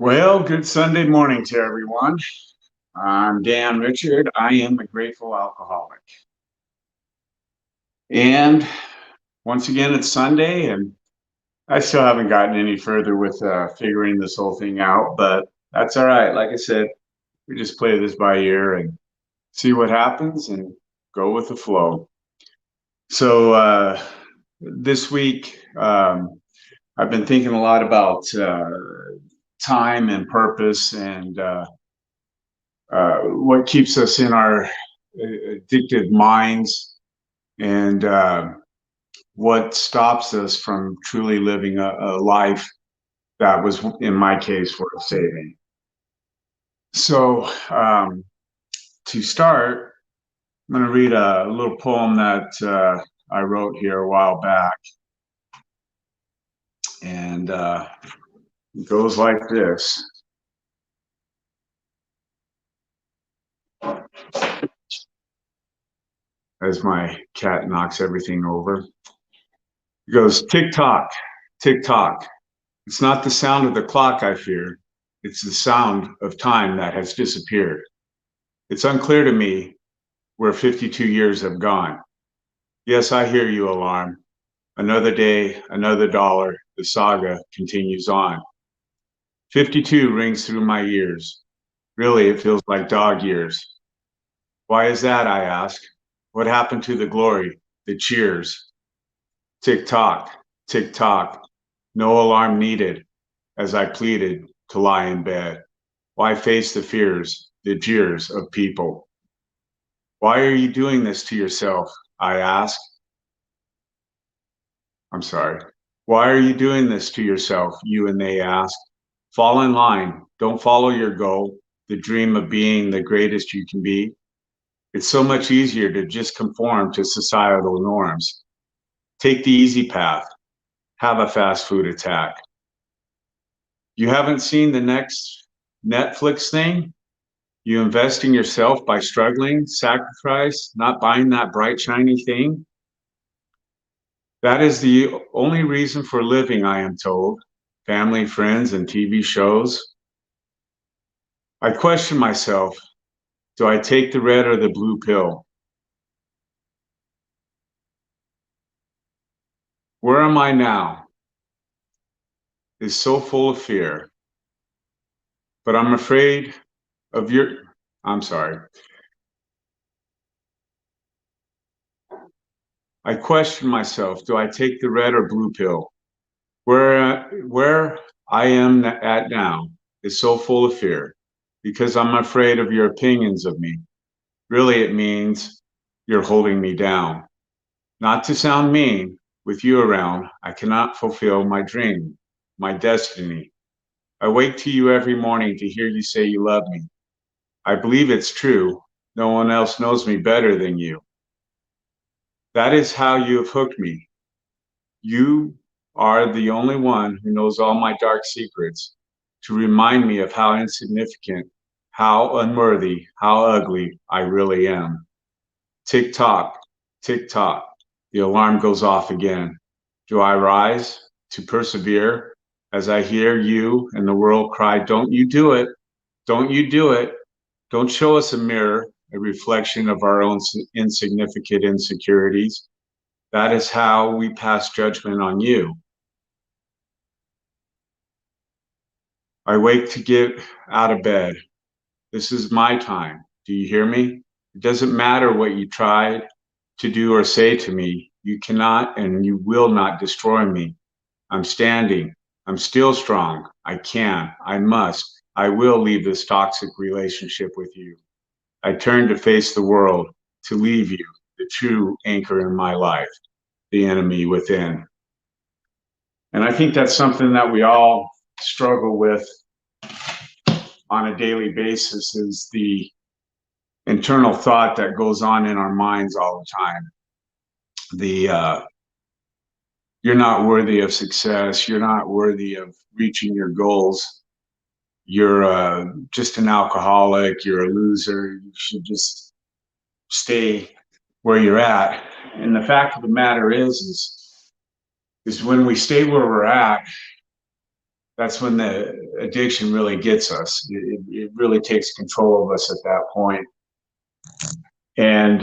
Well, good Sunday morning to everyone. I'm Dan Richard. I am a grateful alcoholic. And once again, it's Sunday, and I still haven't gotten any further with figuring this whole thing out, but that's all right. Like I said, we just play this by ear and see what happens and go with the flow. So this week, I've been thinking a lot about time and purpose and what keeps us in our addicted minds and what stops us from truly living a life that was, in my case, worth saving. So, to start, I'm going to read a little poem that I wrote here a while back. And it goes like this. As my cat knocks everything over. It goes, tick tock, tick tock. It's not the sound of the clock I fear. It's the sound of time that has disappeared. It's unclear to me where 52 years have gone. Yes, I hear you, alarm. Another day, another dollar. The saga continues on. 52 rings through my ears. Really, it feels like dog years. Why is that, I ask? What happened to the glory, the cheers? Tick tock, tick tock. No alarm needed, as I pleaded to lie in bed. Why face the fears, the jeers of people? Why are you doing this to yourself? I ask. I'm sorry. Why are you doing this to yourself? You and they ask. Fall in line. Don't follow your goal, the dream of being the greatest you can be. It's so much easier to just conform to societal norms. Take the easy path. Have a fast food attack. You haven't seen the next Netflix thing? You invest in yourself by struggling, sacrifice, not buying that bright, shiny thing. That is the only reason for living, I am told. Family, friends, and TV shows. I question myself. Do I take the red or the blue pill? Where am I now? Is so full of fear. But I'm afraid of your, I'm sorry. I question myself. Do I take the red or blue pill? Where I am at now is so full of fear because I'm afraid of your opinions of me. Really, it means you're holding me down. Not to sound mean, with you around, I cannot fulfill my dream, my destiny. I wake to you every morning to hear you say you love me. I believe it's true. No one else knows me better than you. That is how you have hooked me. You are the only one who knows all my dark secrets to remind me of how insignificant, how unworthy, how ugly I really am. Tick tock, tick tock. The alarm goes off again. Do I rise to persevere as I hear you and the world cry, don't you do it? Don't you do it? Don't show us a mirror, a reflection of our own insignificant insecurities. That is how we pass judgment on you. I wake to get out of bed. This is my time. Do you hear me? It doesn't matter what you tried to do or say to me. You cannot and you will not destroy me. I'm standing. I'm still strong. I can. I must. I will leave this toxic relationship with you. I turn to face the world, to leave you, the true anchor in my life, the enemy within. And I think that's something that we all struggle with on a daily basis is the internal thought that goes on in our minds all the time. The you're not worthy of success. You're not worthy of reaching your goals. You're just an alcoholic. You're a loser. You should just stay where you're at. And the fact of the matter is when we stay where we're at, that's when the addiction really gets us. It really takes control of us at that point. And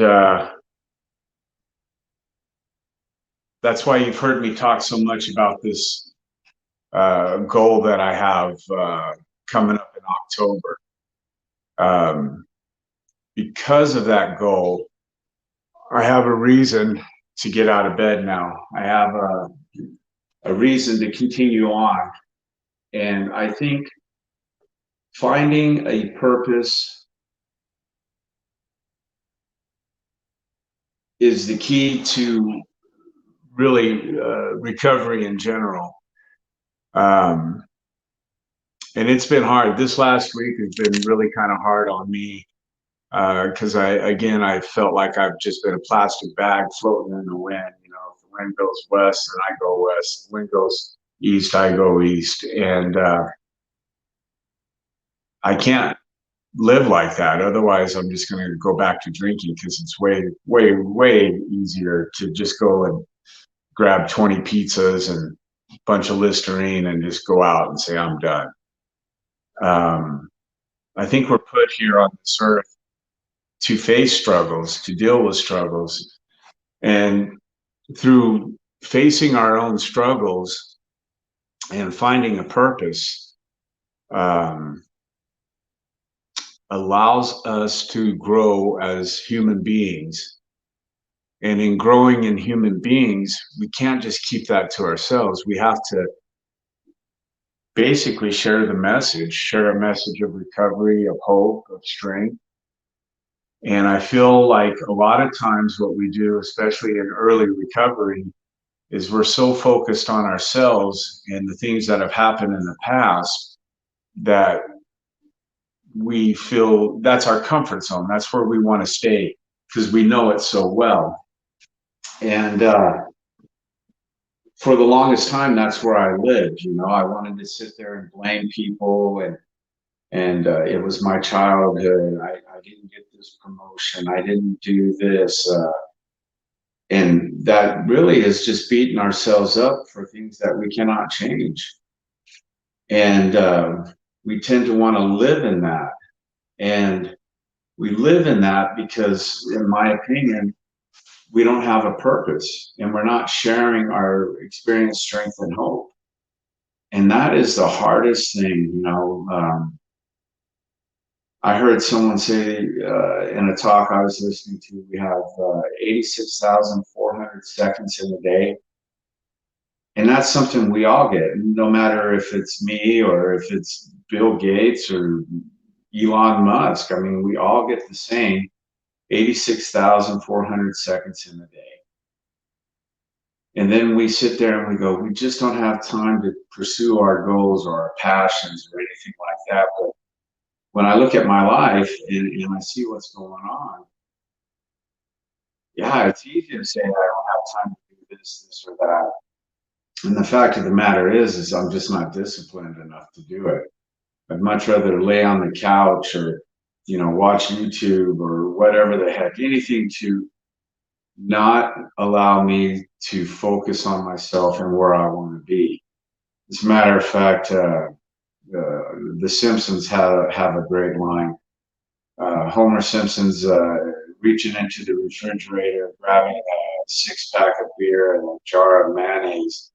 that's why you've heard me talk so much about this goal that I have coming up in October. Because of that goal, I have a reason to get out of bed now. I have a reason to continue on. And I think finding a purpose is the key to really recovery in general. Um, and it's been hard. This last week has been really kind of hard on me because I felt like I've just been a plastic bag floating in the wind. You know, if the wind goes west, then I go west. If the wind goes east, I go east. And I can't live like that. Otherwise, I'm just going to go back to drinking because it's way easier to just go and grab 20 pizzas and a bunch of Listerine and just go out and say, I'm done. I think we're put here on this earth to face struggles, to deal with struggles. And through facing our own struggles and finding a purpose, allows us to grow as human beings. And in growing in human beings, we can't just keep that to ourselves. We have to basically share a message of recovery, of hope, of strength. And I feel like a lot of times what we do, especially in early recovery, is we're so focused on ourselves and the things that have happened in the past that we feel that's our comfort zone. That's where we want to stay because we know it so well. And for the longest time, that's where I lived. You know, I wanted to sit there and blame people, and it was my childhood. I didn't get this promotion. I didn't do this, and that really is just beating ourselves up for things that we cannot change. And we tend to want to live in that, and we live in that because, in my opinion, we don't have a purpose and we're not sharing our experience, strength, and hope. And that is the hardest thing, you know. I heard someone say in a talk I was listening to, we have 86,400 seconds in a day. And that's something we all get, no matter if it's me or if it's Bill Gates or Elon Musk. I mean, we all get the same 86,400 seconds in a day. And then we sit there and we go, we just don't have time to pursue our goals or our passions or anything like that. But when I look at my life and I see what's going on, yeah, it's easy to say I don't have time to do this or that. And the fact of the matter is I'm just not disciplined enough to do it. I'd much rather lay on the couch or, you know, watch YouTube or whatever the heck, anything to not allow me to focus on myself and where I want to be. As a matter of fact, the Simpsons have a great line. Homer Simpson's reaching into the refrigerator, grabbing a 6-pack of beer and a jar of mayonnaise,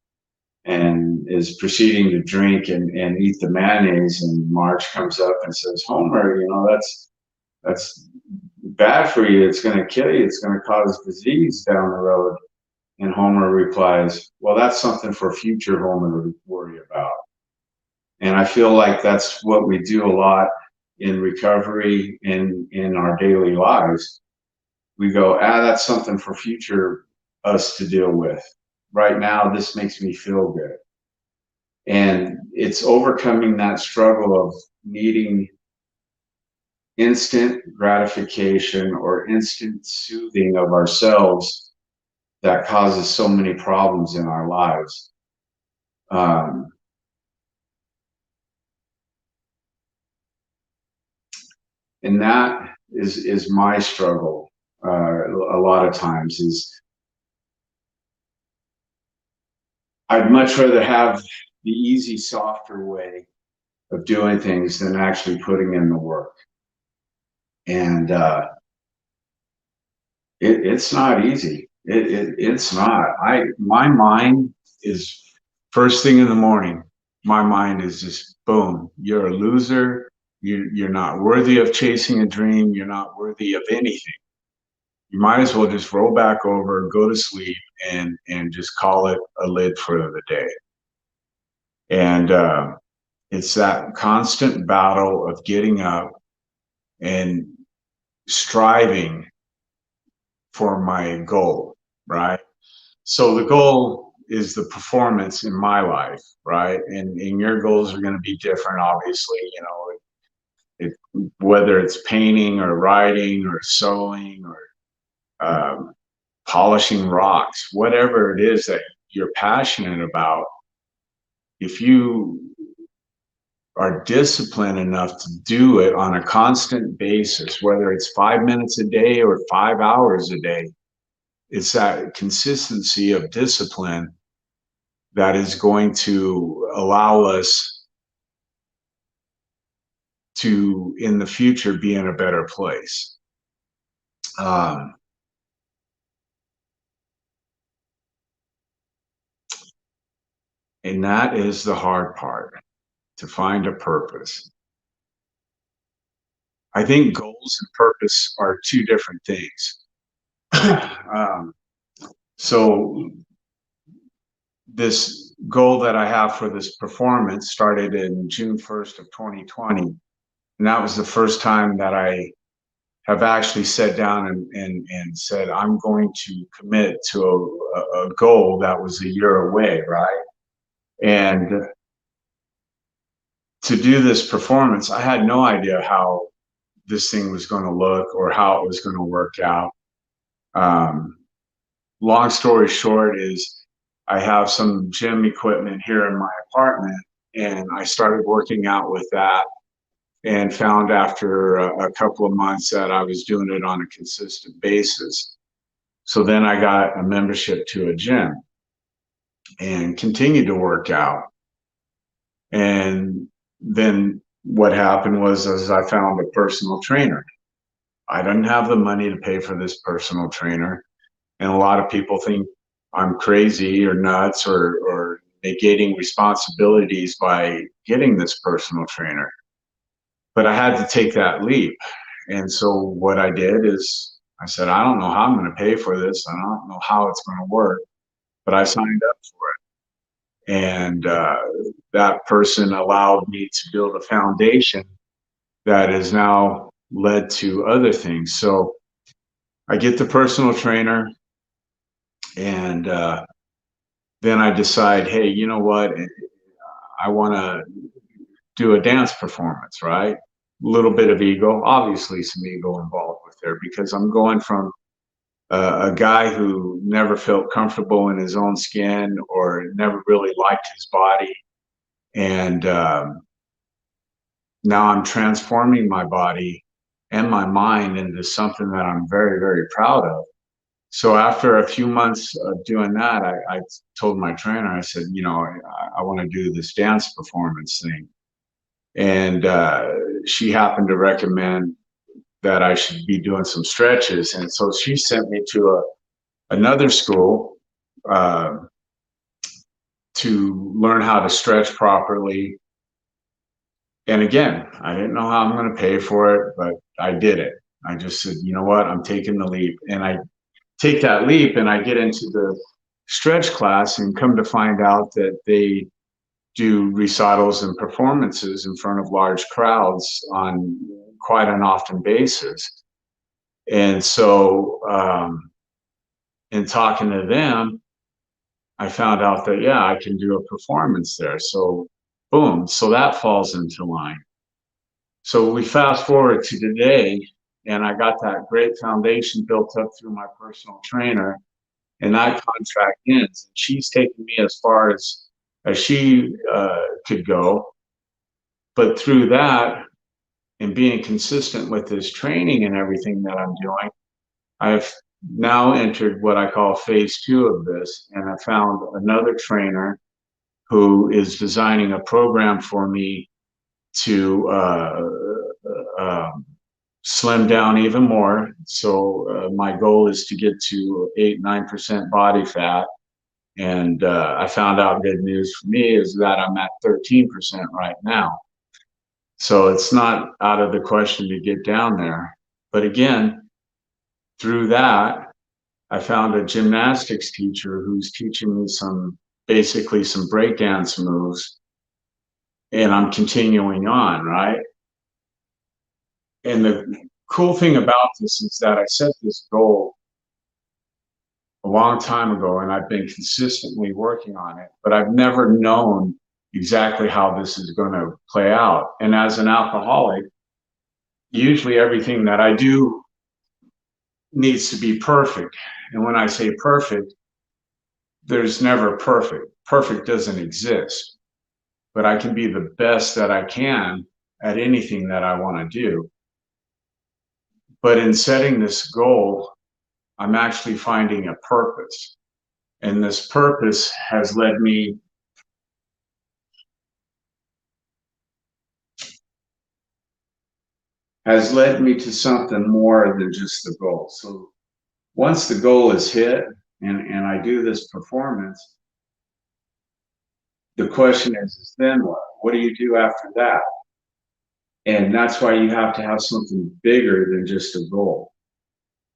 and is proceeding to drink and eat the mayonnaise. And Marge comes up and says, "Homer, you know that's bad for you. It's going to kill you. It's going to cause disease down the road." And Homer replies, "Well, that's something for future Homer to worry about." And I feel like that's what we do a lot in recovery in our daily lives. We go, that's something for future us to deal with. Right now, this makes me feel good. And it's overcoming that struggle of needing instant gratification or instant soothing of ourselves that causes so many problems in our lives. And that is my struggle a lot of times is I'd much rather have the easy, softer way of doing things than actually putting in the work. And it's not easy. It's not. My mind is first thing in the morning. My mind is just boom. You're a loser. You're not worthy of chasing a dream. You're not worthy of anything. You might as well just roll back over, go to sleep, and just call it a lid for the day. And it's that constant battle of getting up and striving for my goal, right? So the goal is the performance in my life, right? And your goals are going to be different, obviously. You know, whether it's painting or writing or sewing or polishing rocks, whatever it is that you're passionate about, if you are disciplined enough to do it on a constant basis, whether it's 5 minutes a day or 5 hours a day, it's that consistency of discipline that is going to allow us to, in the future, be in a better place. Um, and that is the hard part, to find a purpose. I think goals and purpose are two different things. um, so this goal that I have for this performance started in June 1st of 2020. And that was the first time that I have actually sat down and said, I'm going to commit to a goal that was a year away, right? And to do this performance, I had no idea how this thing was going to look or how it was going to work out. Um, Long story short is I have some gym equipment here in my apartment, and I started working out with that and found after a couple of months that I was doing it on a consistent basis. So then I got a membership to a gym and continued to work out. And then what happened was as I found a personal trainer. I didn't have the money to pay for this personal trainer. And a lot of people think I'm crazy or nuts or negating responsibilities by getting this personal trainer. But I had to take that leap. And so what I did is I said, I don't know how I'm going to pay for this. I don't know how it's going to work, but I signed up for it. And that person allowed me to build a foundation that has now led to other things. So I get the personal trainer, and then I decide, hey, you know what? I want to do a dance performance, right? A little bit of ego, obviously some ego involved with there, because I'm going from a guy who never felt comfortable in his own skin or never really liked his body. And now I'm transforming my body and my mind into something that I'm very, very proud of. So after a few months of doing that, I told my trainer, I said, you know, I want to do this dance performance thing. And she happened to recommend that I should be doing some stretches. And so she sent me to another school uh, to learn how to stretch properly. And again, I didn't know how I'm going to pay for it, but I did it. I just said, you know what, I'm taking the leap. And I take that leap and I get into the stretch class and come to find out that they do recitals and performances in front of large crowds on quite an often basis. And so, in talking to them, I found out that, yeah, I can do a performance there. So, boom. So that falls into line. So we fast forward to today, and I got that great foundation built up through my personal trainer, and that contract ends. And she's taken me as far as she could go. But through that and being consistent with this training and everything that I'm doing, I've now entered what I call phase two of this, and I found another trainer who is designing a program for me to slim down even more. So my goal is to get to 8-9% body fat. And I found out good news for me is that I'm at 13% right now. So it's not out of the question to get down there. But again, through that, I found a gymnastics teacher who's teaching me basically some breakdance moves, and I'm continuing on, right? And the cool thing about this is that I set this goal a long time ago, and I've been consistently working on it, but I've never known exactly how this is going to play out. And as an alcoholic, usually everything that I do needs to be perfect. And when I say perfect, there's never perfect. Perfect doesn't exist, but I can be the best that I can at anything that I want to do. But in setting this goal, I'm actually finding a purpose. And this purpose has led me to something more than just the goal. So once the goal is hit and I do this performance, the question is then what? What do you do after that? And that's why you have to have something bigger than just a goal.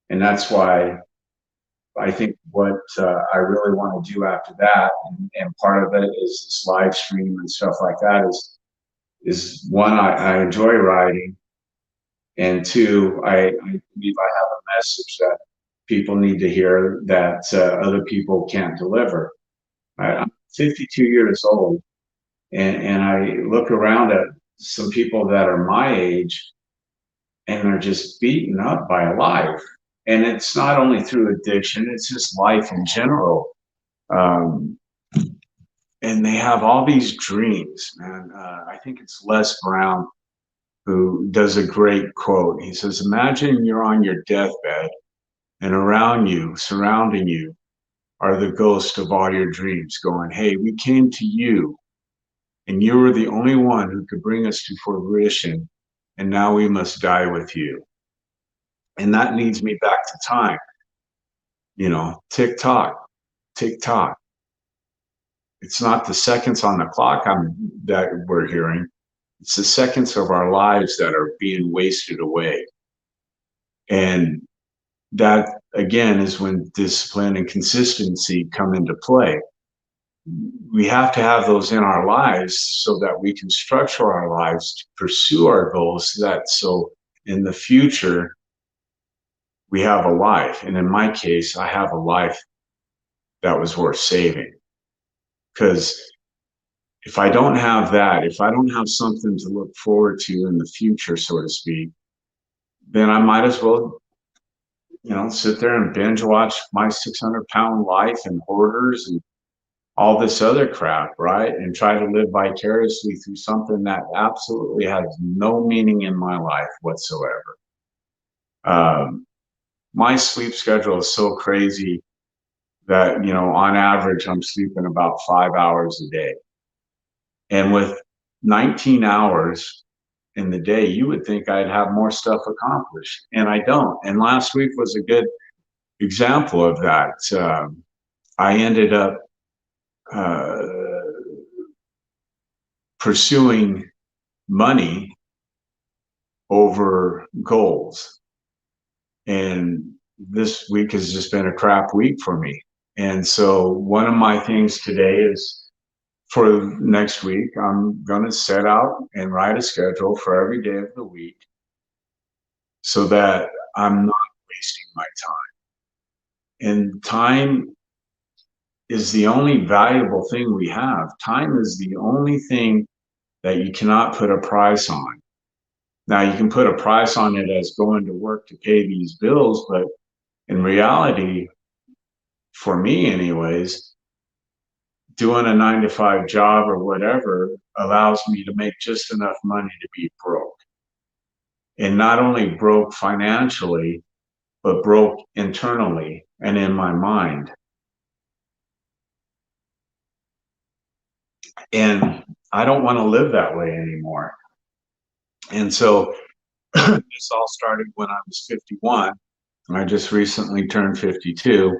And that's why I think what I really want to do after that, and part of it is this live stream and stuff like that, is one, I enjoy writing, and two, I believe I have a message that people need to hear that other people can't deliver. I'm 52 years old, and I look around at some people that are my age, and they're just beaten up by life. And it's not only through addiction, it's just life in general. Um, and they have all these dreams, man. I think it's Les Brown who does a great quote. He says, imagine you're on your deathbed and around you, surrounding you, are the ghosts of all your dreams going, hey, we came to you and you were the only one who could bring us to fruition. And now we must die with you. And that leads me back to time, tick tock, tick tock. It's not the seconds on the clock that we're hearing. It's the seconds of our lives that are being wasted away. And that, again, is when discipline and consistency come into play. We have to have those in our lives so that we can structure our lives to pursue our goals, so in the future, we have a life. And in my case, I have a life that was worth saving. Because if I don't have that, if I don't have something to look forward to in the future, so to speak, then I might as well, sit there and binge watch My 600-Pound Life and Hoarders and all this other crap, right? And try to live vicariously through something that absolutely has no meaning in my life whatsoever. My sleep schedule is so crazy that, on average, I'm sleeping about 5 hours a day. And with 19 hours in the day, you would think I'd have more stuff accomplished, and I don't. And last week was a good example of that. I ended up uh, pursuing money over goals. And this week has just been a crap week for me. And so one of my things today is, for next week, I'm going to set out and write a schedule for every day of the week so that I'm not wasting my time. And time is the only valuable thing we have. Time is the only thing that you cannot put a price on. Now, you can put a price on it as going to work to pay these bills, but in reality, for me anyways, doing a 9-to-5 job or whatever allows me to make just enough money to be broke. And not only broke financially, but broke internally and in my mind. And I don't want to live that way anymore. And so this all started when I was 51. I just recently turned 52.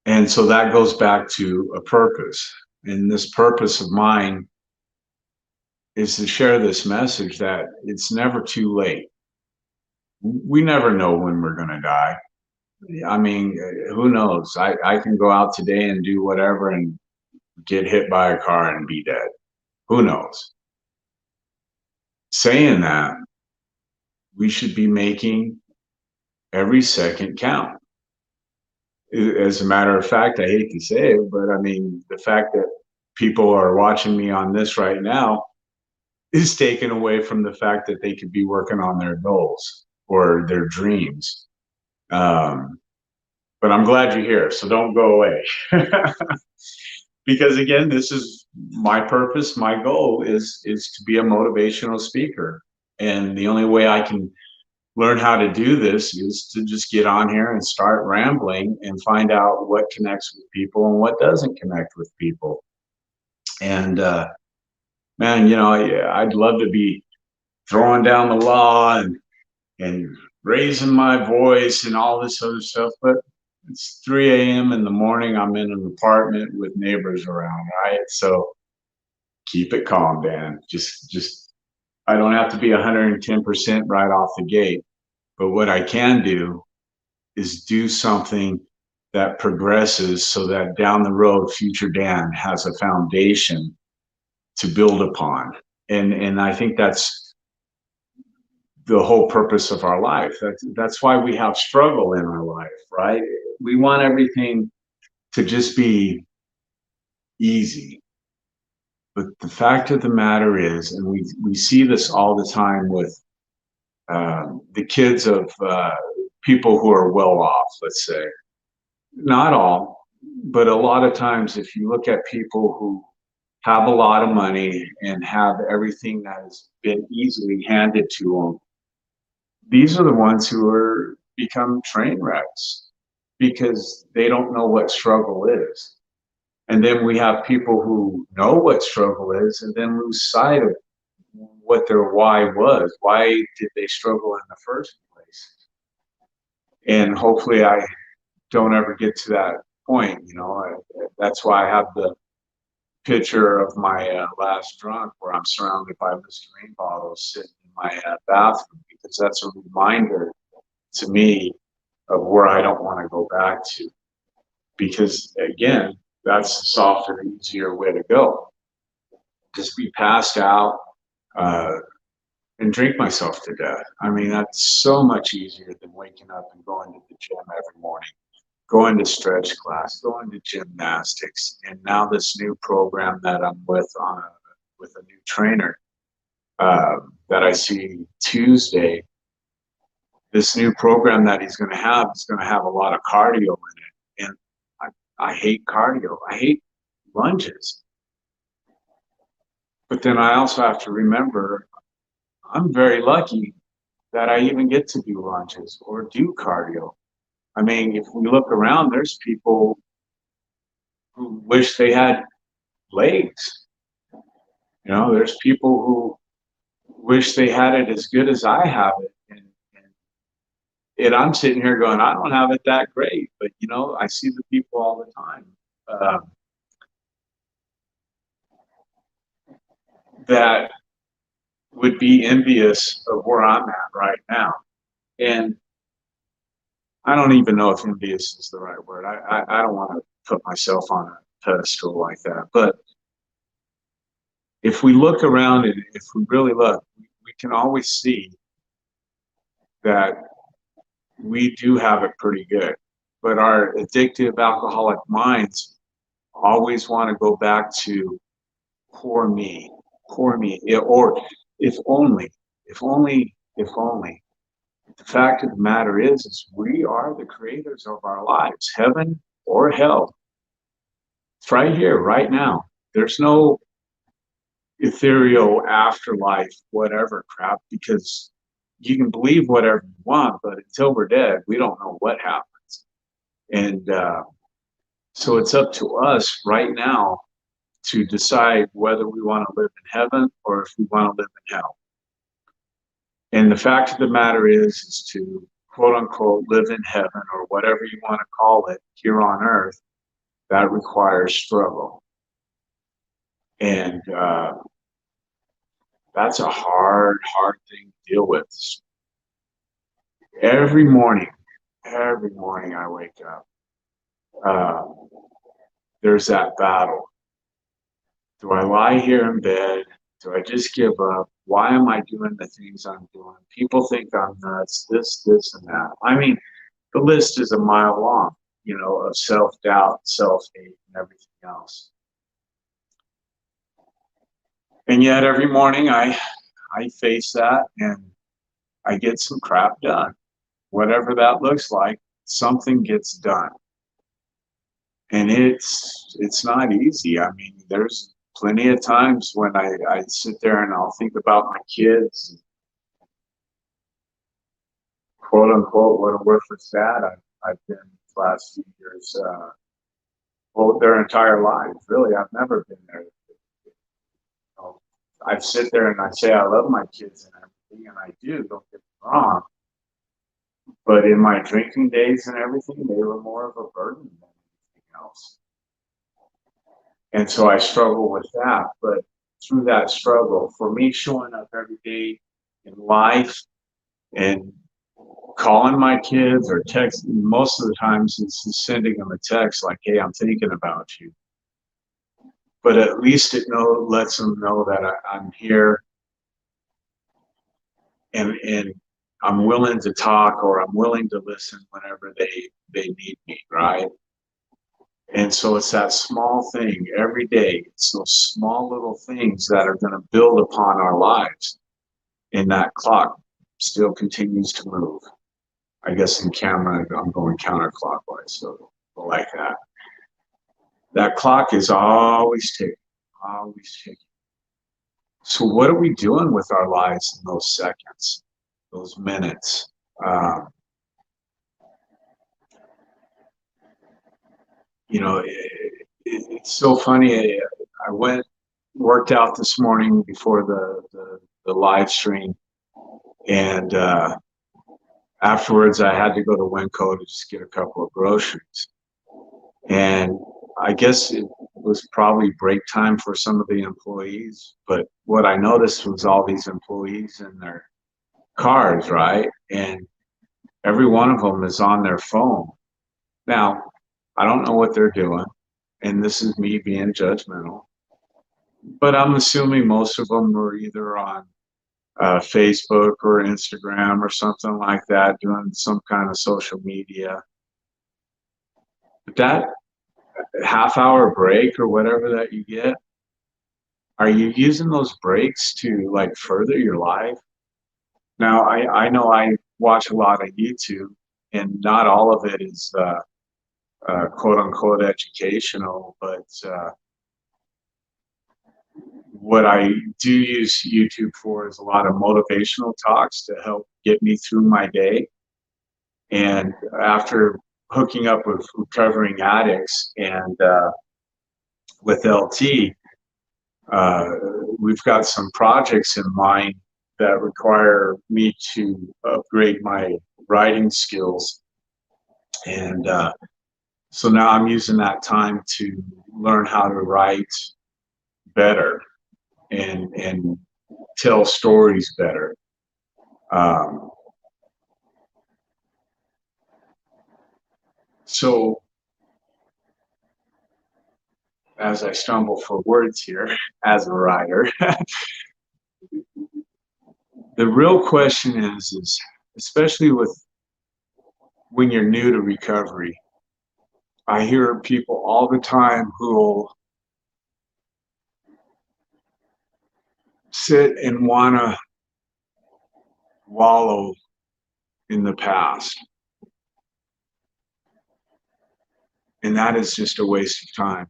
And so that goes back to a purpose. And this purpose of mine is to share this message that it's never too late. We never know when we're going to die. I mean, who knows? I can go out today and do whatever and get hit by a car and be dead. Who knows? Saying that, we should be making every second count. As a matter of fact, I hate to say it, but I mean, the fact that people are watching me on this right now is taken away from the fact that they could be working on their goals or their dreams. Um, but I'm glad you're here, so don't go away. Because again, this is my purpose. My goal is to be a motivational speaker, and the only way I can learn how to do this is to just get on here and start rambling and find out what connects with people and what doesn't connect with people. And man, you know, I'd love to be throwing down the law and raising my voice and all this other stuff, but it's 3 a.m. in the morning. I'm in an apartment with neighbors around, right? So keep it calm, Dan. Just I don't have to be 110% right off the gate, but what I can do is do something that progresses so that down the road, future Dan has a foundation to build upon. And I think that's the whole purpose of our life. That's why we have struggle in our life, right? We want everything to just be easy. But the fact of the matter is, and we see this all the time with the kids of people who are well off, let's say. Not all, but a lot of times, if you look at people who have a lot of money and have everything that has been easily handed to them, these are the ones who are become train wrecks because they don't know what struggle is. And then we have people who know what struggle is and then lose sight of what their why was. Why did they struggle in the first place? And hopefully I don't ever get to that point. You know, that's why I have the picture of my last drunk where I'm surrounded by Listerine bottles sitting in my bathroom, because that's a reminder to me of where I don't want to go back to. Because again, that's the softer, easier way to go. Just be passed out uh, and drink myself to death. I mean, that's so much easier than waking up and going to the gym every morning, going to stretch class, going to gymnastics, and now this new program that I'm with a new trainer that I see Tuesday. This new program that he's going to have is going to have a lot of cardio in it, and I hate cardio. I hate lunges. But then I also have to remember I'm very lucky that I even get to do lunges or do cardio. I mean, if we look around, there's people who wish they had legs. You know, there's people who wish they had it as good as I have it. And I'm sitting here going, I don't have it that great. But, you know, I see the people all the time that would be envious of where I'm at right now. And I don't even know if envious is the right word. I don't want to put myself on a pedestal like that. But if we look around and if we really look, we can always see that we do have it pretty good. But our addictive alcoholic minds always want to go back to poor me, poor me, or if only, if only, if only. The fact of the matter is we are the creators of our lives, heaven or hell. It's right here, right now. There's no ethereal afterlife, whatever crap, because you can believe whatever you want, but until we're dead, we don't know what happens. And so it's up to us right now to decide whether we want to live in heaven or if we want to live in hell. And the fact of the matter is to quote unquote live in heaven or whatever you want to call it here on earth, that requires struggle. And that's a hard thing to deal with. Every morning I wake up, uh, there's that battle. Do I lie here in bed? Do I just give up? Why am I doing the things I'm doing? People think I'm nuts, this, and that. I mean, the list is a mile long, of self-doubt, self-hate, and everything else. And yet every morning I face that and I get some crap done. Whatever that looks like, something gets done. And it's not easy. I mean, there's plenty of times when I sit there and I'll think about my kids, quote unquote, what a worthless dad I've been these last few years, well, their entire lives. Really, I've never been there. I sit there and I say I love my kids and everything, and I do, don't get me wrong. But in my drinking days and everything, they were more of a burden than anything else. And so I struggle with that. But through that struggle, for me showing up every day in life and calling my kids or texting, most of the times it's sending them a text like, hey, I'm thinking about you. But at least it lets them know that I'm here and I'm willing to talk or I'm willing to listen whenever they need me, right? And so it's that small thing every day. It's those small little things that are going to build upon our lives. And that clock still continues to move. I guess in camera, I'm going counterclockwise, so like that. That clock is always ticking, always ticking. So what are we doing with our lives in those seconds, those minutes? It's so funny. I worked out this morning before the live stream, and afterwards I had to go to Winco to just get a couple of groceries. And I guess it was probably break time for some of the employees, but what I noticed was all these employees in their cars, right? And every one of them is on their phone. Now, I don't know what they're doing, and this is me being judgmental, but I'm assuming most of them were either on Facebook or Instagram or something like that, doing some kind of social media. But that half-hour break or whatever that you get, are you using those breaks to like further your life? Now, I know I watch a lot of YouTube, and not all of it is quote unquote educational, but what I do use YouTube for is a lot of motivational talks to help get me through my day. And after hooking up with recovering addicts and with LT, we've got some projects in mind that require me to upgrade my writing skills. And so now I'm using that time to learn how to write better and tell stories better. So as I stumble for words here as a writer, the real question is especially with when you're new to recovery, I hear people all the time who will sit and want to wallow in the past. And that is just a waste of time.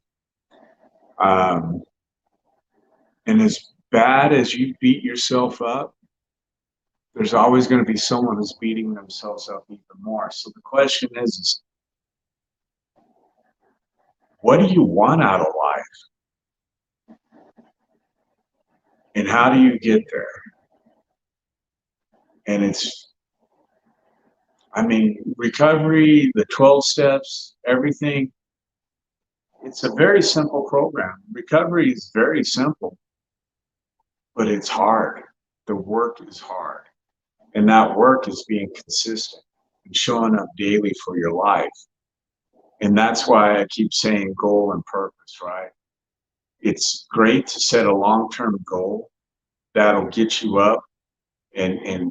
And as bad as you beat yourself up, there's always going to be someone who's beating themselves up even more. So the question is what do you want out of life? And how do you get there? And I mean, recovery, the 12 steps, everything, it's a very simple program. Recovery is very simple, but it's hard. The work is hard. And that work is being consistent and showing up daily for your life. And that's why I keep saying goal and purpose, right? It's great to set a long-term goal that'll get you up and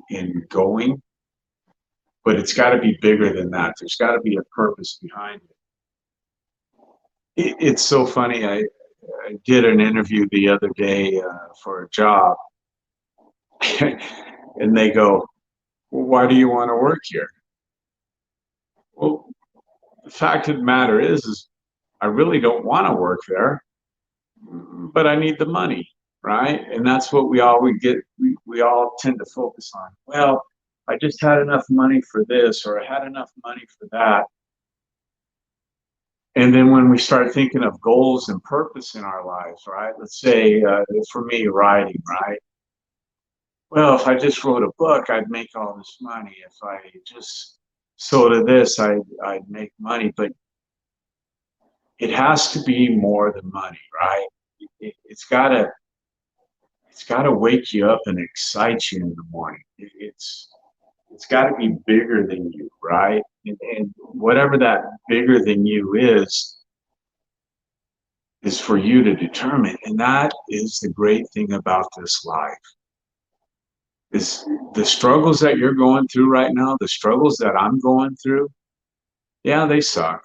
going, but it's got to be bigger than that. There's got to be a purpose behind it. It's so funny. I did an interview the other day for a job, and they go, well, why do you want to work here? Well, the fact of the matter is I really don't want to work there, but I need the money, right? And that's what we get. We all tend to focus on. Well, I just had enough money for this, or I had enough money for that. And then when we start thinking of goals and purpose in our lives, right? Let's say for me, writing, right? Well, if I just wrote a book, I'd make all this money. If I just sold this, I'd make money. But it has to be more than money, right? It's gotta wake you up and excite you in the morning. It's got to be bigger than you, right? And whatever that bigger than you is for you to determine. And that is the great thing about this life. Is the struggles that you're going through right now, the struggles that I'm going through, yeah, they suck.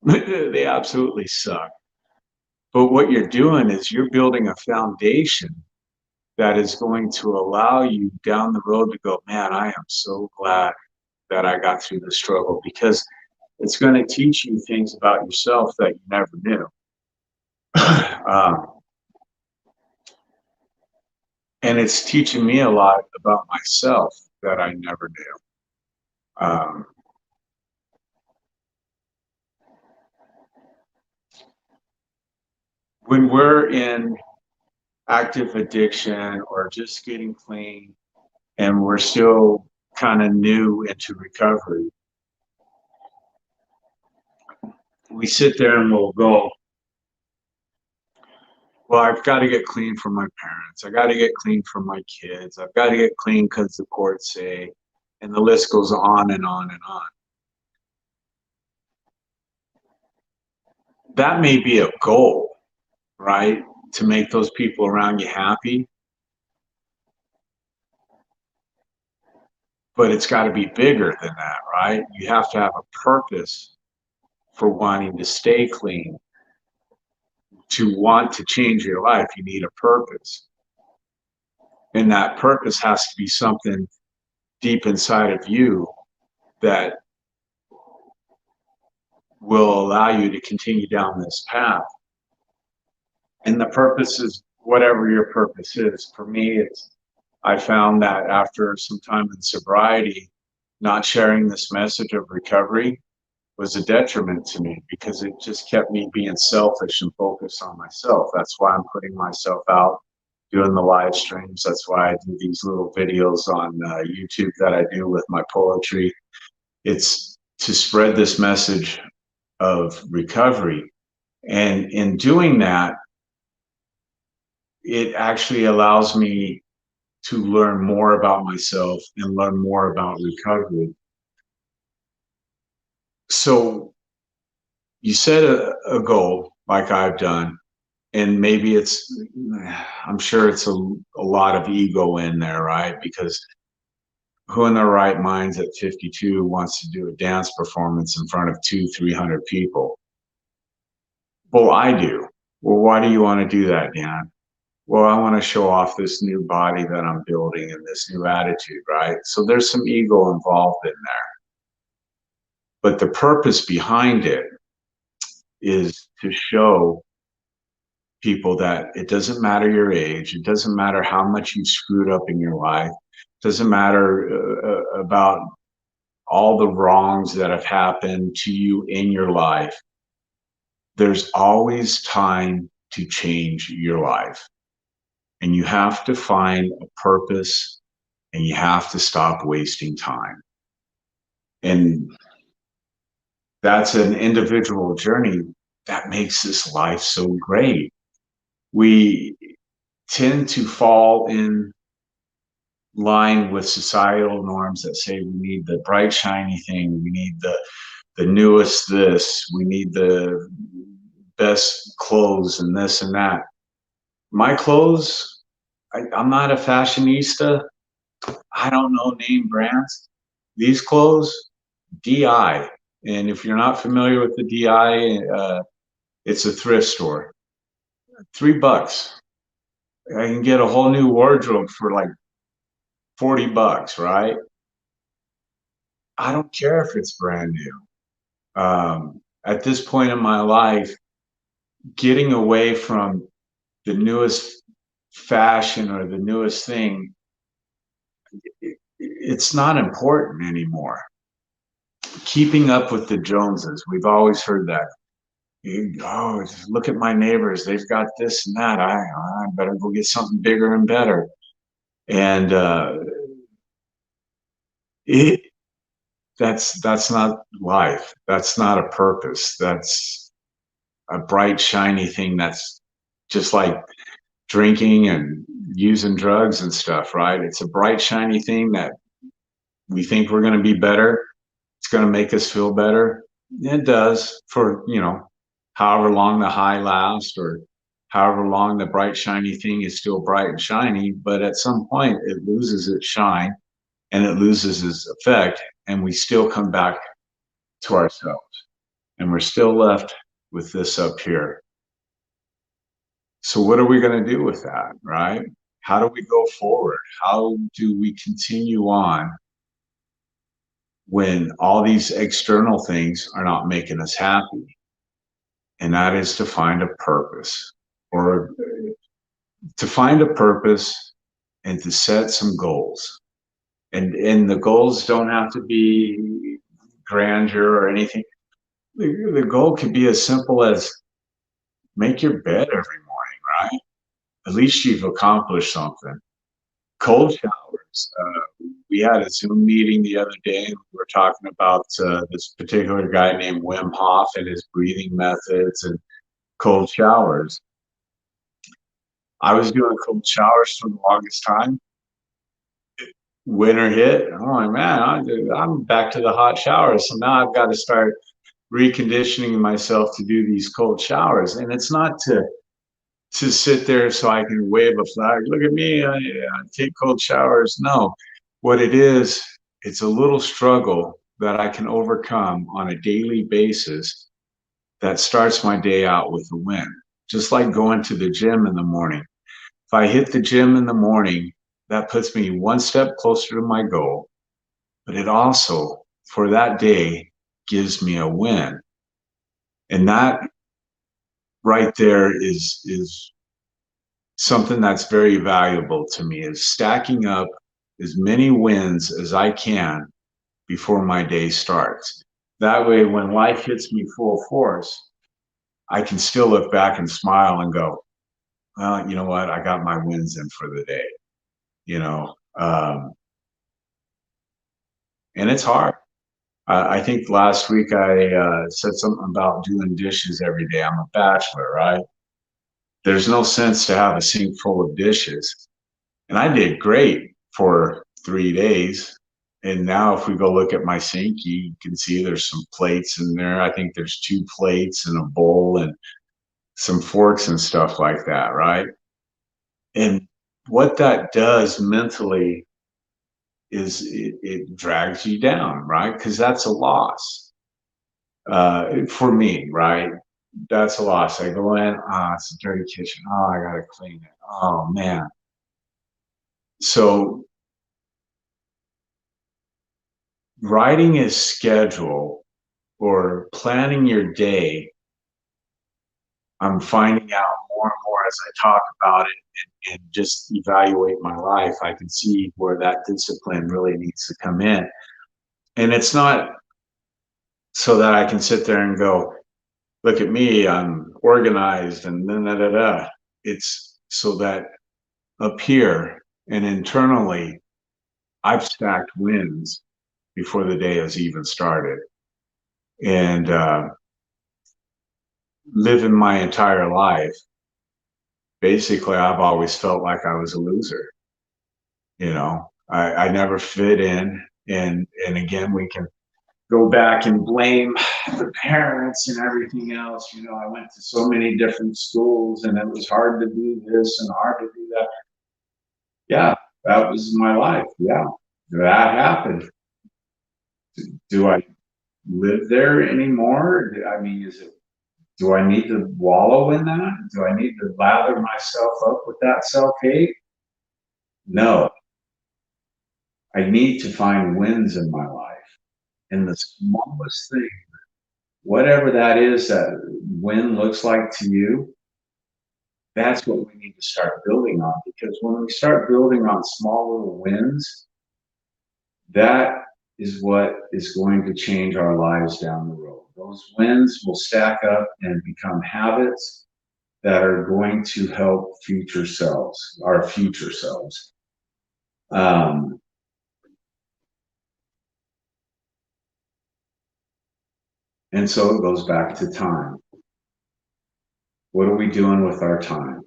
They absolutely suck. But what you're doing is you're building a foundation that is going to allow you down the road to go, man, I am so glad that I got through the struggle, because it's going to teach you things about yourself that you never knew. um, and it's teaching me a lot about myself that I never knew. When we're in active addiction or just getting clean and we're still kind of new into recovery, we sit there and we'll go, well, I've got to get clean from my parents. I got to get clean from my kids. I've got to get clean because the courts say, and the list goes on and on and on. That may be a goal, right? To make those people around you happy, but it's got to be bigger than that, right? You have to have a purpose for wanting to stay clean. To want to change your life, you need a purpose. And that purpose has to be something deep inside of you that will allow you to continue down this path. And the purpose is whatever your purpose is. For me, I found that after some time in sobriety, not sharing this message of recovery was a detriment to me, because it just kept me being selfish and focused on myself. That's why I'm putting myself out, doing the live streams. That's why I do these little videos on YouTube that I do with my poetry. It's to spread this message of recovery. And in doing that, it actually allows me to learn more about myself and learn more about recovery. So you set a goal like I've done, and maybe I'm sure it's a lot of ego in there, right? Because who in their right minds at 52 wants to do a dance performance in front of 300 people? Well, I do. Well, why do you want to do that, Dan? Well, I want to show off this new body that I'm building and this new attitude, right? So there's some ego involved in there. But the purpose behind it is to show people that it doesn't matter your age, it doesn't matter how much you've screwed up in your life, it doesn't matter about all the wrongs that have happened to you in your life. There's always time to change your life. and you have to find a purpose, and you have to stop wasting time. And that's an individual journey that makes this life so great. We tend to fall in line with societal norms that say we need the bright, shiny thing, we need the newest this, we need the best clothes and this and that. My clothes, I'm not a fashionista. I don't know name brands. These clothes, DI. And if you're not familiar with the DI, it's a thrift store. $3. I can get a whole new wardrobe for like $40, right? I don't care if it's brand new. At this point in my life, getting away from the newest fashion or the newest thing, it's not important anymore. Keeping up with the Joneses, we've always heard that. Oh, look at my neighbors, they've got this and that. I better go get something bigger and better. And it, that's not life. That's not a purpose. That's a bright, shiny thing that's just like drinking and using drugs and stuff, right? It's a bright, shiny thing that we think we're going to be better. It's going to make us feel better. It does for, however long the high lasts or however long the bright, shiny thing is still bright and shiny. But at some point, it loses its shine and it loses its effect. And we still come back to ourselves and we're still left with this up here. So what are we going to do with that, right? How do we go forward? How do we continue on when all these external things are not making us happy? And that is to find a purpose, or to find a purpose and to set some goals. And the goals don't have to be grandeur or anything. The goal could be as simple as make your bed every morning, right? At least you've accomplished something. Cold showers. We had a Zoom meeting the other day, and we were talking about this particular guy named Wim Hof and his breathing methods and cold showers. I was doing cold showers for the longest time. Winter hit. I'm like, man, I'm back to the hot showers. So now I've got to start reconditioning myself to do these cold showers. And it's not to sit there so I can wave a flag. Look at me, I take cold showers. No, what it is, it's a little struggle that I can overcome on a daily basis that starts my day out with a win. Just like going to the gym in the morning. If I hit the gym in the morning, that puts me one step closer to my goal, but it also, for that day, gives me a win. And that right there is something that's very valuable to me, is stacking up as many wins as I can before my day starts. That way, when life hits me full force, I can still look back and smile and go, well, you know what? I got my wins in for the day, you know. And it's hard. I think last week I said something about doing dishes every day. I'm a bachelor, right? There's no sense to have a sink full of dishes. And I did great for 3 days. And now if we go look at my sink, you can see there's some plates in there. I think there's 2 plates and a bowl and some forks and stuff like that, right? And what that does mentally is it drags you down, right? Because that's a loss for me, right? That's a loss. I go in, it's a dirty kitchen. Oh, I gotta clean it. Oh man. So writing a schedule or planning your day, I'm finding out more and more as I talk about it and just evaluate my life. I can see where that discipline really needs to come in. And it's not so that I can sit there and go, look at me, I'm organized and da da da da. It's so that up here and internally, I've stacked wins before the day has even started. And living my entire life, basically, I've always felt like I was a loser. I never fit in. And again, we can go back and blame the parents and everything else. I went to so many different schools and it was hard to do this and hard to do that. Yeah, that was my life. Yeah, that happened. Do I live there anymore? I mean, do I need to wallow in that? Do I need to lather myself up with that self-hate? No, I need to find wins in my life. And the smallest thing, whatever that is, that win looks like to you, that's what we need to start building on. Because when we start building on small little wins, that is what is going to change our lives down the road. Those wins will stack up and become habits that are going to help future selves, our future selves. Um, and so it goes back to time. What are we doing with our time?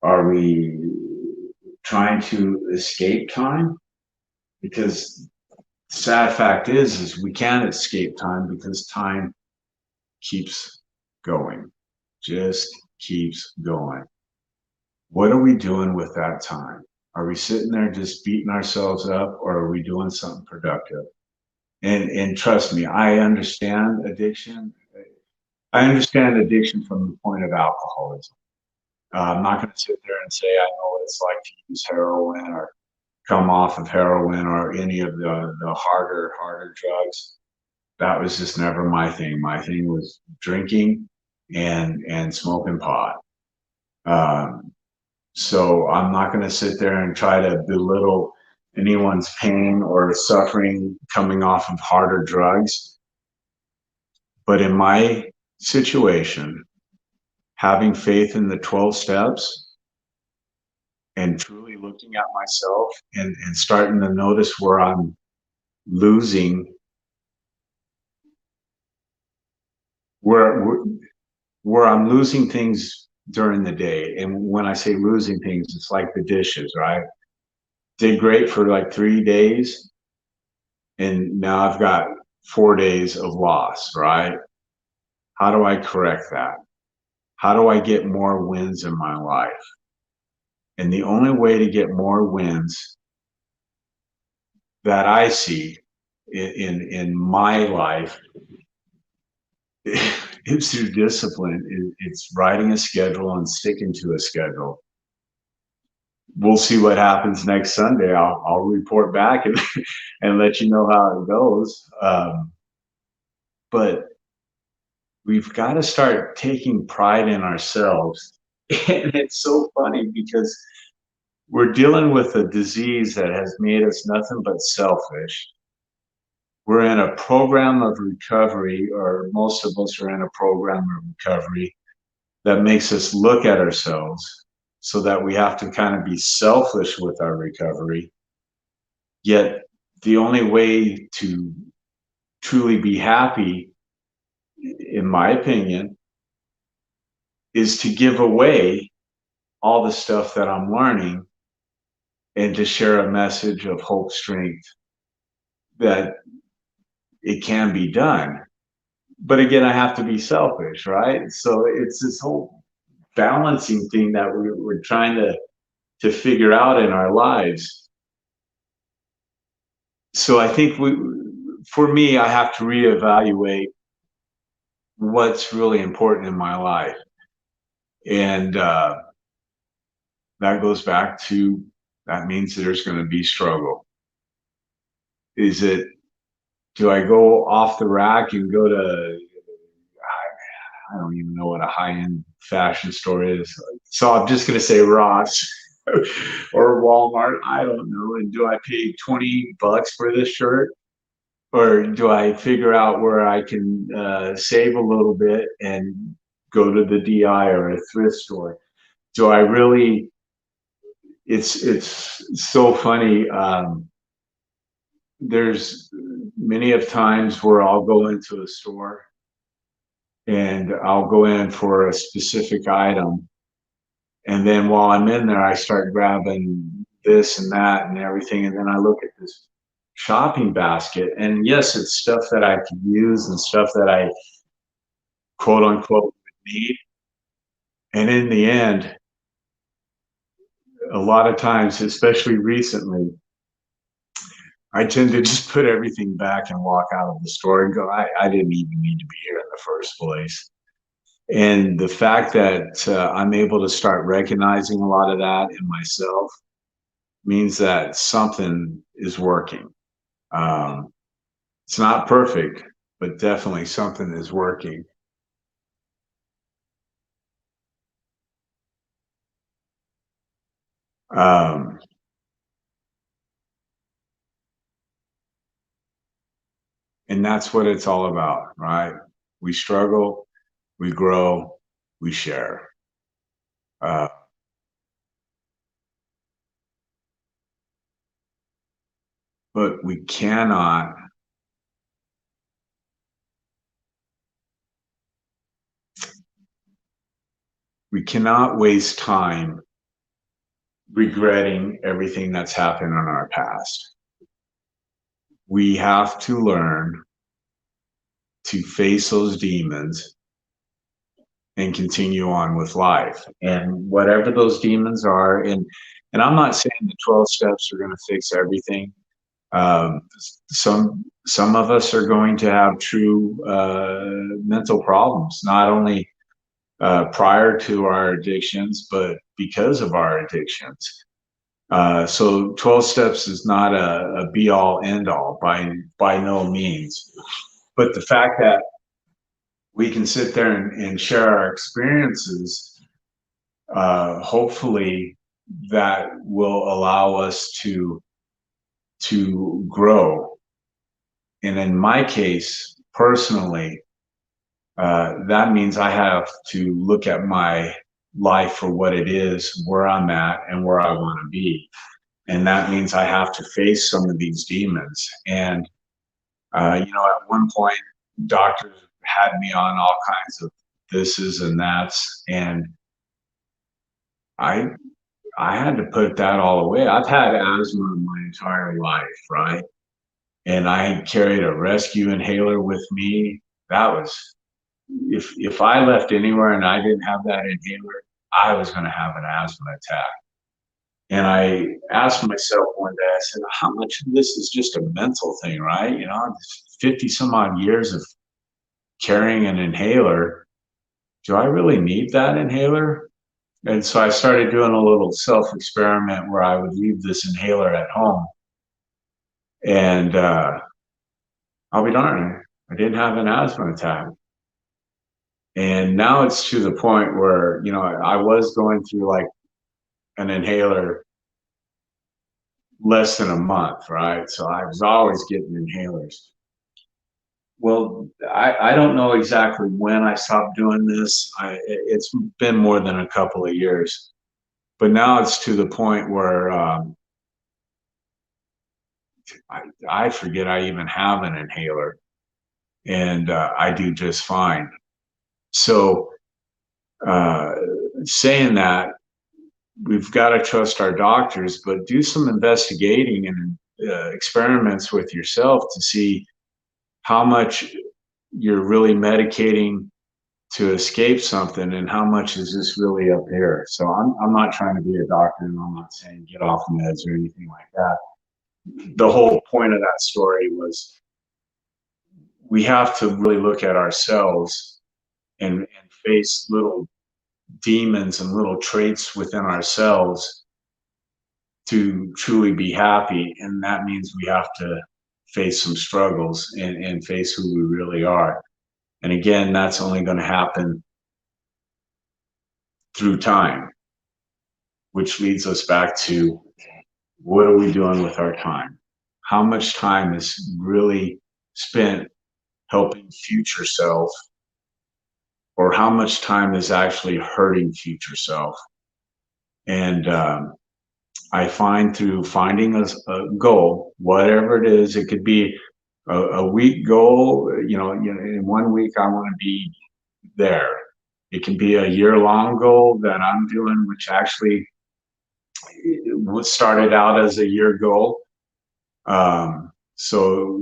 Are we trying to escape time? Because the sad fact is we can't escape time because time keeps going, just keeps going. What are we doing with that time? Are we sitting there just beating ourselves up, or are we doing something productive? And trust me, I understand addiction. I understand addiction from the point of alcoholism. I'm not going to sit there and say I know what it's like to use heroin or come off of heroin or any of the harder drugs. That was just never my thing. My thing was drinking and smoking pot. Um, so I'm not going to sit there and try to belittle anyone's pain or suffering coming off of harder drugs. But in my situation, having faith in the 12 steps and truly looking at myself and starting to notice where I'm losing, where where I'm losing things during the day. And when I say losing things, it's like the dishes, right? Did great for like 3 days, and now I've got 4 days of loss, right? How do I correct that? How do I get more wins in my life? And the only way to get more wins that I see in my life is through discipline. It's writing a schedule and sticking to a schedule. We'll see what happens next Sunday. I'll report back and let you know how it goes. But we've got to start taking pride in ourselves. And it's so funny because we're dealing with a disease that has made us nothing but selfish. We're in a program of recovery, or most of us are in a program of recovery that makes us look at ourselves so that we have to kind of be selfish with our recovery. Yet the only way to truly be happy, in my opinion, is to give away all the stuff that I'm learning and to share a message of hope, strength, that it can be done. But again, I have to be selfish, right? So it's this whole balancing thing that we're trying to figure out in our lives. So I think for me, I have to reevaluate what's really important in my life. And that goes back to, that means there's going to be struggle. Is it, do I go off the rack and go to, I don't even know what a high-end fashion store is. So I'm just going to say Ross or Walmart. I don't know. And do I pay $20 for this shirt? Or do I figure out where I can save a little bit and go to the DI or a thrift store? Do I really? It's so funny. There's many of times where I'll go into a store and I'll go in for a specific item, and then while I'm in there, I start grabbing this and that and everything, and then I look at this shopping basket, and yes, it's stuff that I could use and stuff that I quote unquote would need. And in the end, a lot of times, especially recently, I tend to just put everything back and walk out of the store and go, I didn't even need to be here in the first place. And the fact that I'm able to start recognizing a lot of that in myself means that something is working. Um, it's not perfect, but definitely something is working. Um, and that's what it's all about, right? We struggle, we grow, we share. Uh, but we cannot waste time regretting everything that's happened in our past. We have to learn to face those demons and continue on with life. And whatever those demons are, and I'm not saying the 12 steps are going to fix everything. Um, some of us are going to have true mental problems, not only prior to our addictions, but because of our addictions. So 12 steps is not a be all end all by no means. But the fact that we can sit there and share our experiences, hopefully that will allow us to grow. And in my case, personally, that means I have to look at my life for what it is, where I'm at, and where I want to be. And that means I have to face some of these demons. And at one point, doctors had me on all kinds of thises and that's, and I I had to put that all away. I've had asthma my entire life, right? And I carried a rescue inhaler with me. That was if I left anywhere and I didn't have that inhaler, I was going to have an asthma attack. And I asked myself one day, I said, how much of this is just a mental thing, right? 50 some odd years of carrying an inhaler. Do I really need that inhaler? And so I started doing a little self experiment where I would leave this inhaler at home. And I'll be darned, I didn't have an asthma attack. And now it's to the point where, I was going through like an inhaler less than a month, right? So I was always getting inhalers. Well, I don't know exactly when I stopped doing this. It's been more than a couple of years, but now it's to the point where I forget I even have an inhaler, and I do just fine. So, uh, saying that, we've got to trust our doctors, but do some investigating and experiments with yourself to see how much you're really medicating to escape something and how much is this really up here. So I'm not trying to be a doctor, and I'm not saying get off meds or anything like that. The whole point of that story was we have to really look at ourselves and face little demons and little traits within ourselves to truly be happy. And that means we have to face some struggles and face who we really are. And again, that's only going to happen through time, which leads us back to what are we doing with our time? How much time is really spent helping future self, or how much time is actually hurting future self? And I find through finding a goal, whatever it is, it could be a week goal. In 1 week I want to be there. It can be a year-long goal that I'm doing, which actually started out as a year goal. So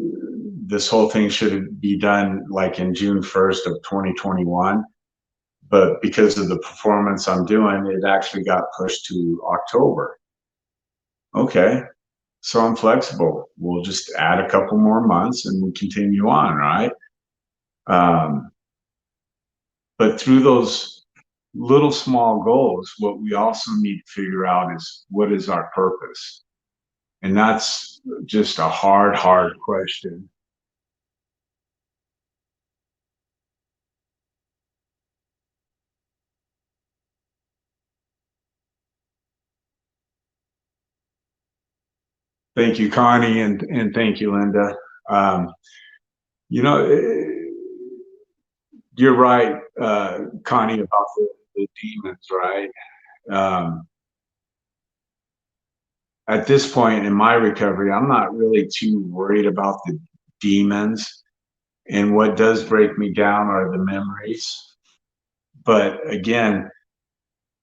this whole thing should be done like in June 1st of 2021. But because of the performance I'm doing, it actually got pushed to October. Okay, so I'm flexible. We'll just add a couple more months and we continue on, right? Um, but through those little small goals, what we also need to figure out is what is our purpose? And that's just a hard question. Thank you, Connie, and thank you, Linda. Um, you know, you're right, Connie, about the demons, right? Um, at this point in my recovery, I'm not really too worried about the demons. And what does break me down are the memories. But again,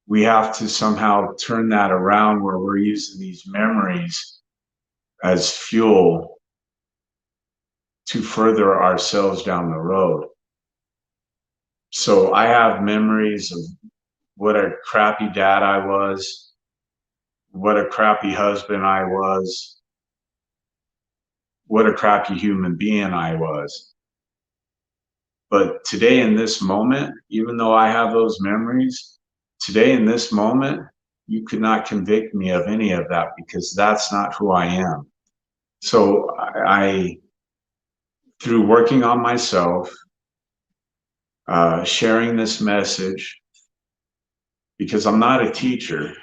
we have to somehow turn that around where we're using these memories as fuel to further ourselves down the road. So I have memories of what a crappy dad I was, what a crappy husband I was, what a crappy human being I was. But today in this moment, even though I have those memories, today in this moment, you could not convict me of any of that because that's not who I am. So through working on myself, sharing this message, because I'm not a teacher,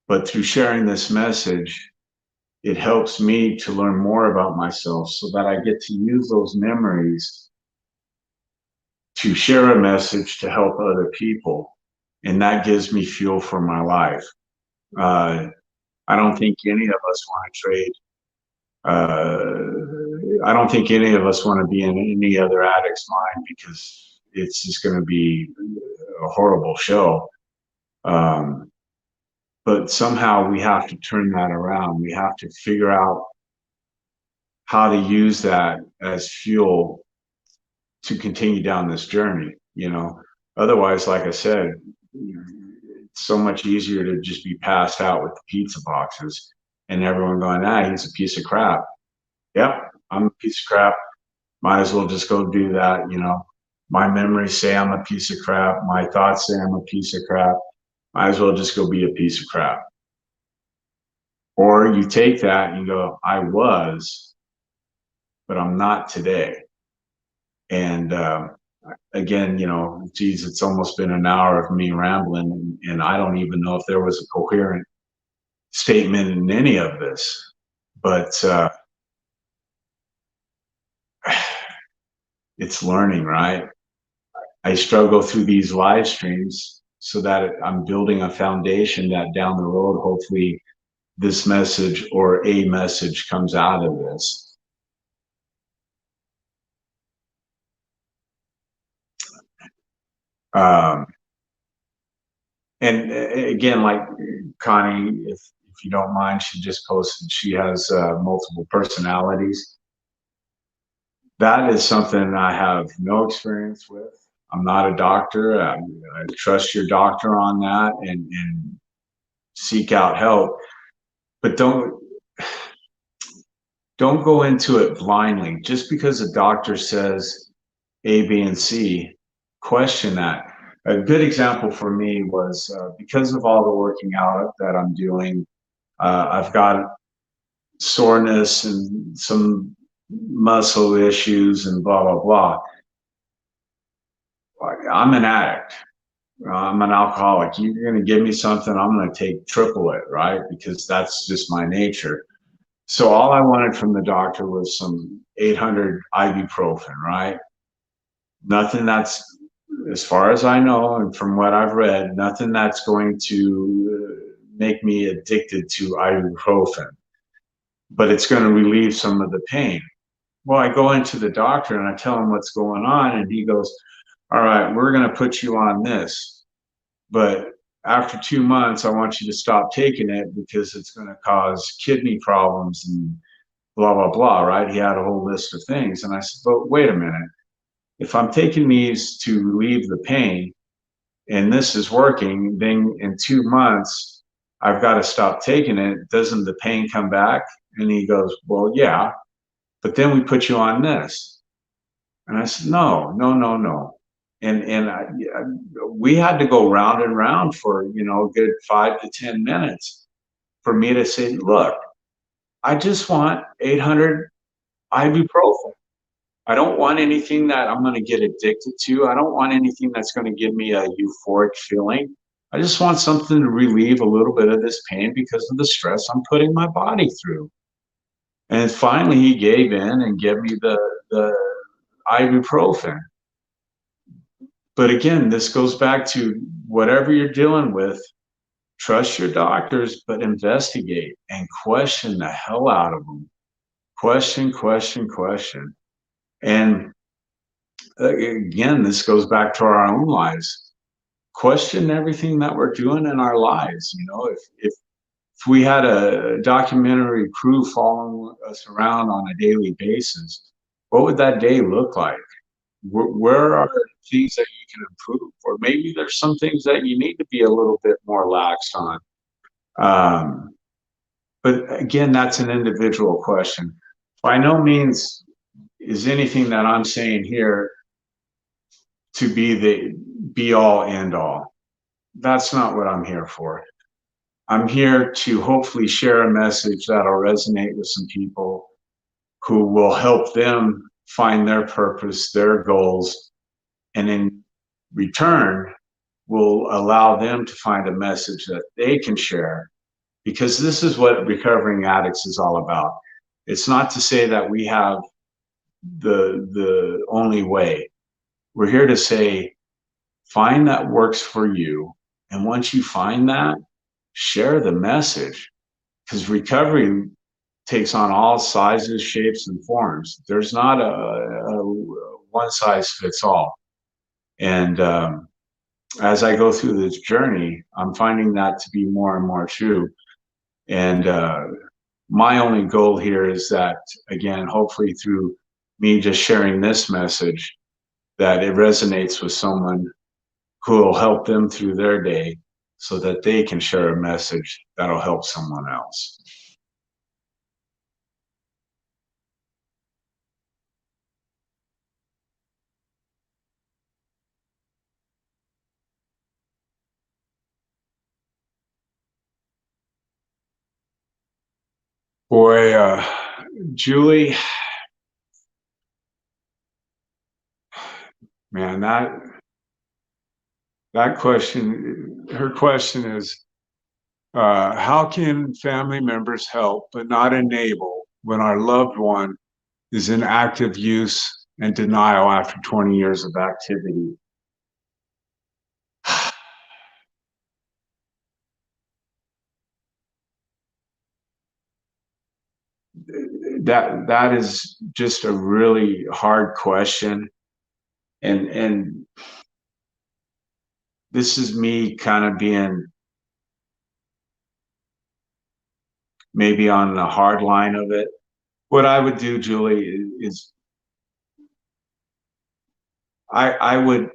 but through sharing this message, it helps me to learn more about myself so that I get to use those memories to share a message to help other people. And that gives me fuel for my life. Uh, I don't think any of us want to trade. I don't think any of us want to be in any other addict's mind because it's just going to be a horrible show. Um, but somehow we have to turn that around. We have to figure out how to use that as fuel to continue down this journey. Otherwise, like I said, it's so much easier to just be passed out with the pizza boxes and everyone going, he's a piece of crap. Yep, I'm a piece of crap. Might as well just go do that. My memories say I'm a piece of crap. My thoughts say I'm a piece of crap. Might as well just go be a piece of crap. Or you take that and you go, I was, but I'm not today. And again, geez, it's almost been an hour of me rambling, and I don't even know if there was a coherent statement in any of this. But it's learning, right? I struggle through these live streams so that I'm building a foundation that down the road, hopefully, this message or a message comes out of this. Um, and again, like Connie, if you don't mind, she just posted she has multiple personalities. That is something I have no experience with. I'm not a doctor. I trust your doctor on that and seek out help. But don't go into it blindly. Just because a doctor says A, B, and C, question that. A good example for me was because of all the working out that I'm doing, I've got soreness and some muscle issues and blah, blah, blah. I'm an addict. I'm an alcoholic. You're going to give me something, I'm going to take triple it, right? Because that's just my nature. So all I wanted from the doctor was some 800 ibuprofen, right? Nothing that's, as far as I know, and from what I've read, nothing that's going to make me addicted to ibuprofen, but it's going to relieve some of the pain. Well, I go into the doctor and I tell him what's going on, and he goes, all right, we're going to put you on this, but after 2 months, I want you to stop taking it because it's going to cause kidney problems and blah, blah, blah, right? He had a whole list of things. And I said, but wait a minute. If I'm taking these to relieve the pain and this is working, then in 2 months, I've got to stop taking it. Doesn't the pain come back? And he goes, well, yeah, but then we put you on this. And I said, no, no, no, no. We had to go round and round for, a good 5 to 10 minutes for me to say, look, I just want 800 ibuprofen. I don't want anything that I'm going to get addicted to. I don't want anything that's going to give me a euphoric feeling. I just want something to relieve a little bit of this pain because of the stress I'm putting my body through. And finally, he gave in and gave me the ibuprofen. But again, this goes back to whatever you're dealing with, trust your doctors, but investigate and question the hell out of them. Question, question, question. And again, this goes back to our own lives. Question everything that we're doing in our lives. If we had a documentary crew following us around on a daily basis, what would that day look like? Where are things that you can improve? Or maybe there's some things that you need to be a little bit more lax on. But again, that's an individual question. By no means is anything that I'm saying here to be the be all end all. That's not what I'm here for. I'm here to hopefully share a message that'll resonate with some people who will help them find their purpose, their goals, and in return will allow them to find a message that they can share, because this is what recovering addicts is all about. It's not to say that we have the only way. We're here to say, find that works for you. And once you find that, share the message, because recovery takes on all sizes, shapes, and forms. There's not a one size fits all. And as I go through this journey, I'm finding that to be more and more true. And my only goal here is that, again, hopefully through me just sharing this message, that it resonates with someone who will help them through their day so that they can share a message that'll help someone else. Boy, Julie, man, that question, her question is, how can family members help but not enable when our loved one is in active use and denial after 20 years of activity? That is just a really hard question, and this is me kind of being maybe on the hard line of it. What I would do, Julie, is I would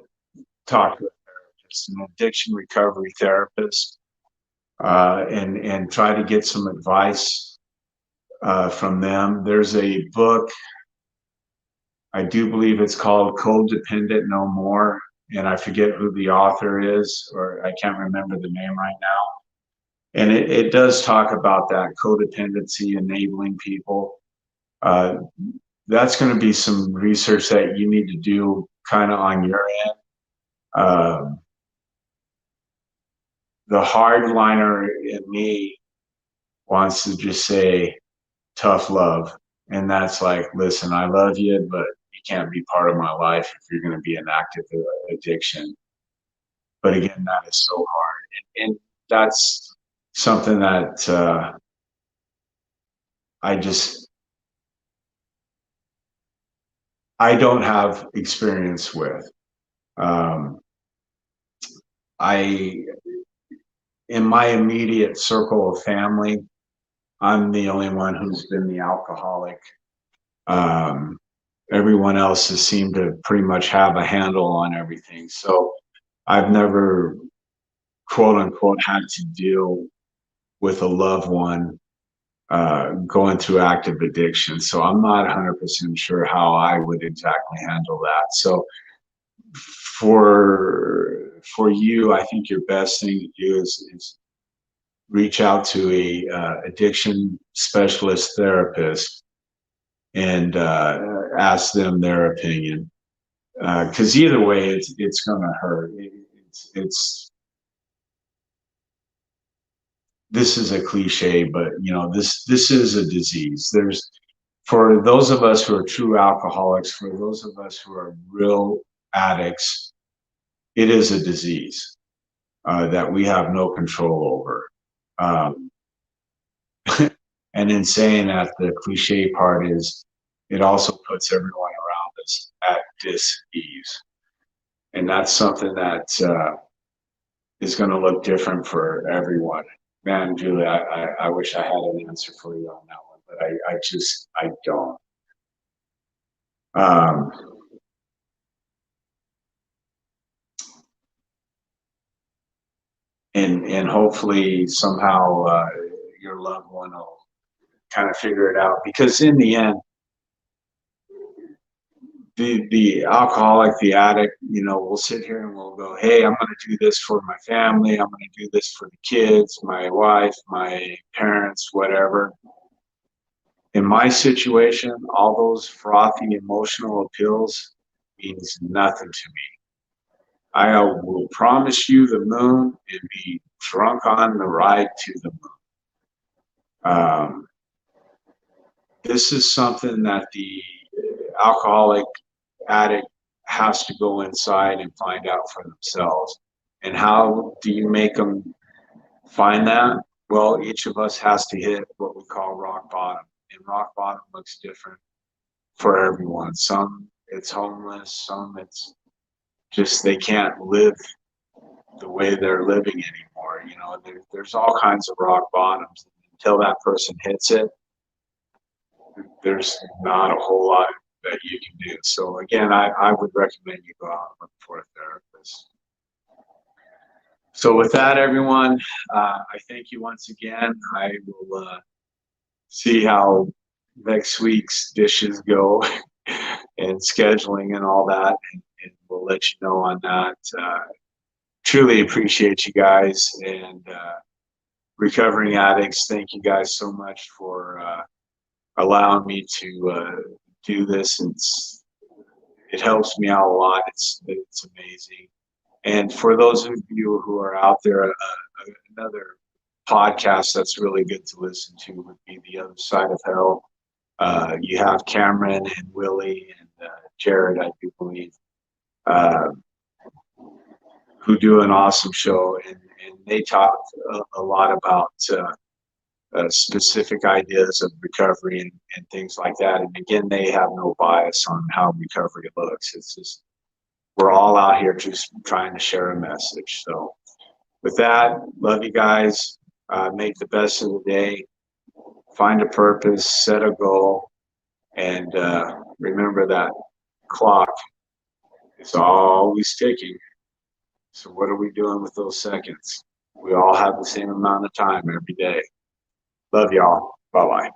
talk to a therapist, an addiction recovery therapist, and try to get some advice from them. There's a book, I do believe it's called Codependent No More, and I forget who the author is, or I can't remember the name right now. And it does talk about that codependency, enabling people. Uh, that's going to be some research that you need to do kind of on your end. Uh, the hardliner in me wants to just say tough love. And that's like, listen, I love you, but you can't be part of my life if you're going to be an active addiction. But again, that is so hard. And that's something that I just I don't have experience with. Um, I in my immediate circle of family, I'm the only one who's been the alcoholic. Um, Everyone else has seemed to pretty much have a handle on everything. So I've never, quote unquote, had to deal with a loved one going through active addiction. So I'm not 100% sure how I would exactly handle that. So for you, I think your best thing to do is reach out to a addiction specialist therapist and ask them their opinion. Because either way, it's going to hurt. It's this is a cliche, but you know this is a disease. There's for those of us who are true alcoholics, for those of us who are real addicts, it is a disease that we have no control over. Um, and in saying that, the cliche part is it also puts everyone around us at dis-ease. And that's something that is going to look different for everyone. Man, Julie, I wish I had an answer for you on that one, but I don't. Um, and hopefully somehow your loved one will kind of figure it out, because in the end, the alcoholic, the addict, you know, will sit here and we'll go, hey, I'm going to do this for my family, I'm going to do this for the kids, my wife, my parents, whatever. In my situation, all those frothy emotional appeals means nothing to me. I will promise you the moon and be drunk on the ride to the moon. This is something that the alcoholic addict has to go inside and find out for themselves. And how do you make them find that? Well, each of us has to hit what we call rock bottom. And rock bottom looks different for everyone. Some it's homeless, some it's just they can't live the way they're living anymore. You know, there's all kinds of rock bottoms. Until that person hits it, there's not a whole lot that you can do. So again, I would recommend you go out and look for a therapist. So with that, everyone, I thank you once again. I will see how next week's dishes go and scheduling and all that, and we'll let you know on that. Truly appreciate you guys, and recovering addicts, thank you guys so much for allowing me to do this. It helps me out a lot. It's amazing. And for those of you who are out there, another podcast that's really good to listen to would be The Other Side of Hell. You have Cameron and Willie and Jared, I do believe, uh, who do an awesome show, and they talk a lot about specific ideas of recovery and things like that. And again, they have no bias on how recovery looks. It's just we're all out here just trying to share a message. So with that, love you guys. Make the best of the day. Find a purpose, set a goal, and remember that clock is always ticking. So what are we doing with those seconds? We all have the same amount of time every day. Love y'all. Bye-bye.